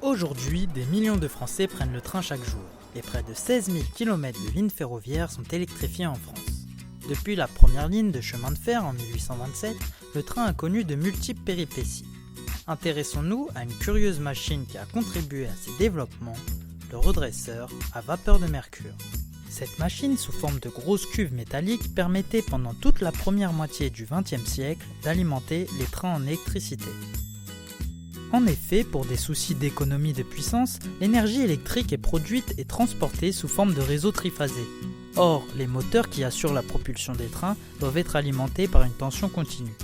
Aujourd'hui, des millions de Français prennent le train chaque jour et près de 16 000 km de lignes ferroviaires sont électrifiées en France. Depuis la première ligne de chemin de fer en 1827, le train a connu de multiples péripéties. Intéressons-nous à une curieuse machine qui a contribué à ses développements, le redresseur à vapeur de mercure. Cette machine sous forme de grosses cuves métalliques permettait pendant toute la première moitié du XXe siècle d'alimenter les trains en électricité. En effet, pour des soucis d'économie de puissance, l'énergie électrique est produite et transportée sous forme de réseaux triphasés. Or, les moteurs qui assurent la propulsion des trains doivent être alimentés par une tension continue.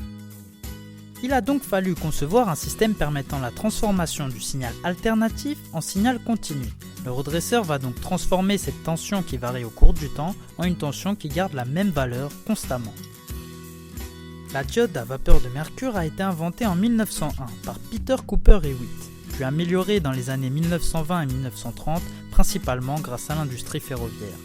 Il a donc fallu concevoir un système permettant la transformation du signal alternatif en signal continu. Le redresseur va donc transformer cette tension qui varie au cours du temps en une tension qui garde la même valeur constamment. La diode à vapeur de mercure a été inventée en 1901 par Peter Cooper et Witt, puis améliorée dans les années 1920 et 1930, principalement grâce à l'industrie ferroviaire.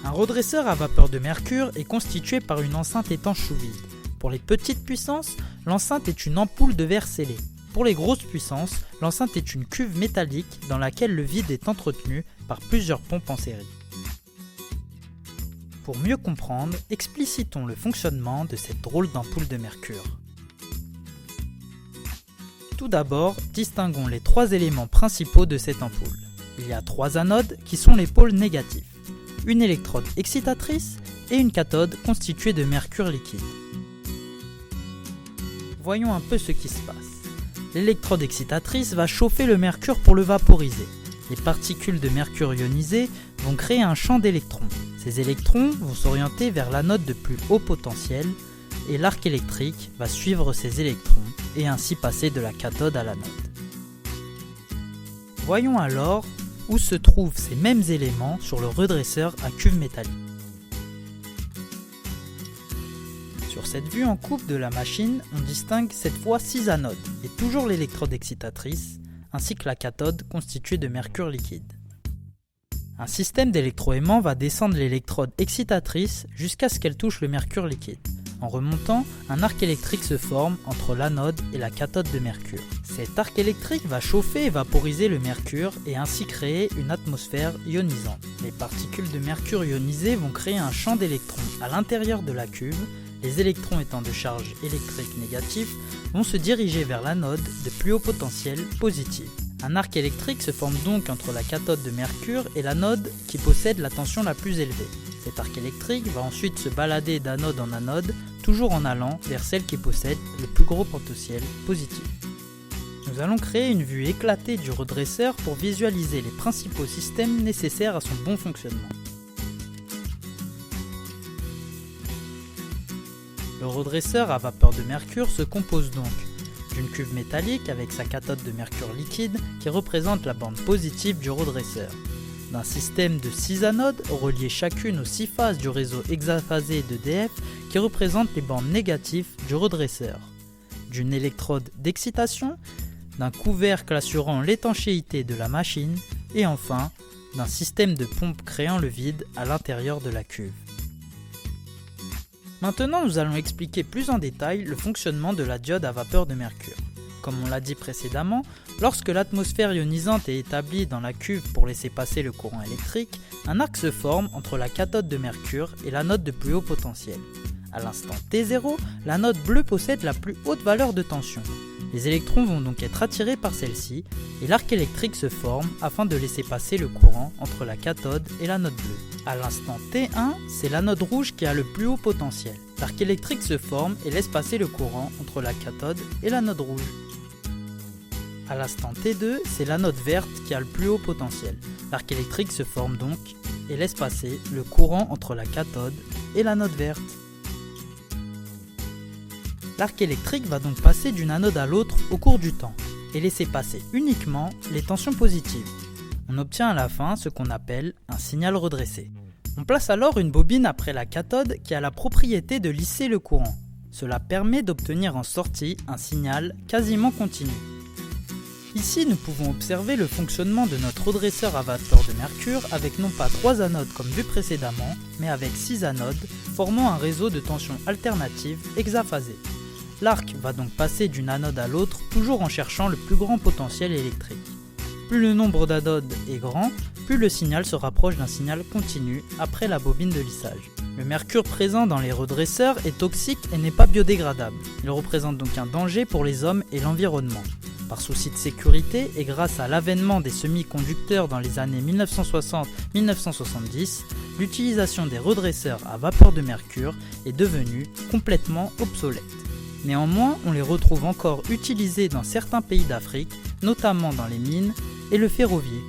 Un redresseur à vapeur de mercure est constitué par une enceinte étanche sous vide. Pour les petites puissances, l'enceinte est une ampoule de verre scellé. Pour les grosses puissances, l'enceinte est une cuve métallique dans laquelle le vide est entretenu par plusieurs pompes en série. Pour mieux comprendre, explicitons le fonctionnement de cette drôle d'ampoule de mercure. Tout d'abord, distinguons les trois éléments principaux de cette ampoule. Il y a trois anodes qui sont les pôles négatifs, une électrode excitatrice et une cathode constituée de mercure liquide. Voyons un peu ce qui se passe. L'électrode excitatrice va chauffer le mercure pour le vaporiser. Les particules de mercure ionisées vont créer un champ d'électrons. Ces électrons vont s'orienter vers l'anode de plus haut potentiel et l'arc électrique va suivre ces électrons et ainsi passer de la cathode à l'anode. Voyons alors où se trouvent ces mêmes éléments sur le redresseur à cuve métallique. Sur cette vue en coupe de la machine, on distingue cette fois 6 anodes et toujours l'électrode excitatrice ainsi que la cathode constituée de mercure liquide. Un système d'électroaimant va descendre l'électrode excitatrice jusqu'à ce qu'elle touche le mercure liquide. En remontant, un arc électrique se forme entre l'anode et la cathode de mercure. Cet arc électrique va chauffer et vaporiser le mercure et ainsi créer une atmosphère ionisante. Les particules de mercure ionisées vont créer un champ d'électrons à l'intérieur de la cuve. Les électrons étant de charge électrique négative vont se diriger vers l'anode de plus haut potentiel positive. Un arc électrique se forme donc entre la cathode de mercure et l'anode qui possède la tension la plus élevée. Cet arc électrique va ensuite se balader d'anode en anode, toujours en allant vers celle qui possède le plus gros potentiel positif. Nous allons créer une vue éclatée du redresseur pour visualiser les principaux systèmes nécessaires à son bon fonctionnement. Le redresseur à vapeur de mercure se compose donc d'une cuve métallique avec sa cathode de mercure liquide qui représente la bande positive du redresseur, d'un système de 6 anodes reliées chacune aux 6 phases du réseau hexaphasé d'EDF qui représentent les bandes négatives du redresseur, d'une électrode d'excitation, d'un couvercle assurant l'étanchéité de la machine et enfin d'un système de pompe créant le vide à l'intérieur de la cuve. Maintenant, nous allons expliquer plus en détail le fonctionnement de la diode à vapeur de mercure. Comme on l'a dit précédemment, lorsque l'atmosphère ionisante est établie dans la cuve pour laisser passer le courant électrique, un arc se forme entre la cathode de mercure et l'anode de plus haut potentiel. À l'instant T0, l'anode bleue possède la plus haute valeur de tension. Les électrons vont donc être attirés par celle-ci et l'arc électrique se forme afin de laisser passer le courant entre la cathode et l'anode bleue. À l'instant T1, c'est l'anode rouge qui a le plus haut potentiel. L'arc électrique se forme et laisse passer le courant entre la cathode et l'anode rouge. À l'instant T2, c'est l'anode verte qui a le plus haut potentiel. L'arc électrique se forme donc et laisse passer le courant entre la cathode et l'anode verte. L'arc électrique va donc passer d'une anode à l'autre au cours du temps et laisser passer uniquement les tensions positives. On obtient à la fin ce qu'on appelle un signal redressé. On place alors une bobine après la cathode qui a la propriété de lisser le courant. Cela permet d'obtenir en sortie un signal quasiment continu. Ici, nous pouvons observer le fonctionnement de notre redresseur à vapeur de mercure avec non pas 3 anodes comme vu précédemment, mais avec 6 anodes, formant un réseau de tension alternative hexaphasé. L'arc va donc passer d'une anode à l'autre, toujours en cherchant le plus grand potentiel électrique. Plus le nombre d'anodes est grand, plus le signal se rapproche d'un signal continu après la bobine de lissage. Le mercure présent dans les redresseurs est toxique et n'est pas biodégradable. Il représente donc un danger pour les hommes et l'environnement. Par souci de sécurité et grâce à l'avènement des semi-conducteurs dans les années 1960-1970, l'utilisation des redresseurs à vapeur de mercure est devenue complètement obsolète. Néanmoins, on les retrouve encore utilisés dans certains pays d'Afrique, notamment dans les mines et le ferroviaire.